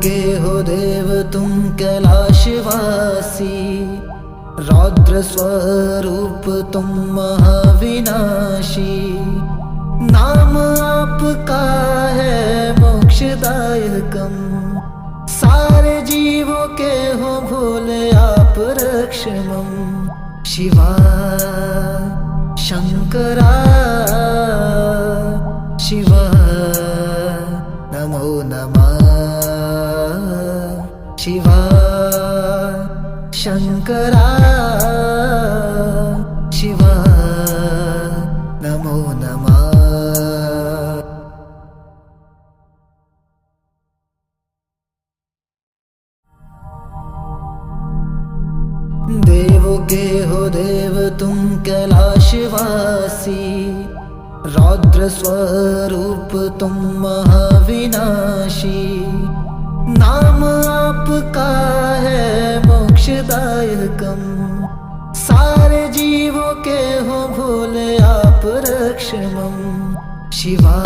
के हो देव तुम कैलाशवासी, रौद्र स्वरूप तुम महाविनाशी। नाम आपका है मोक्षदायकम, सारे जीवों के हो भोले आप रक्षमम। शिवा शंकरा शिवा नमो नमः। शिवा शंकरा शिवा नमो नमः। देवों के हो देव तुम कैलाशवासी, रौद्र स्वरूप तुम महाविनाशी। नाम आपका है मोक्षदायकम, सारे जीवों के हो भोले आप रक्षमम। शिवा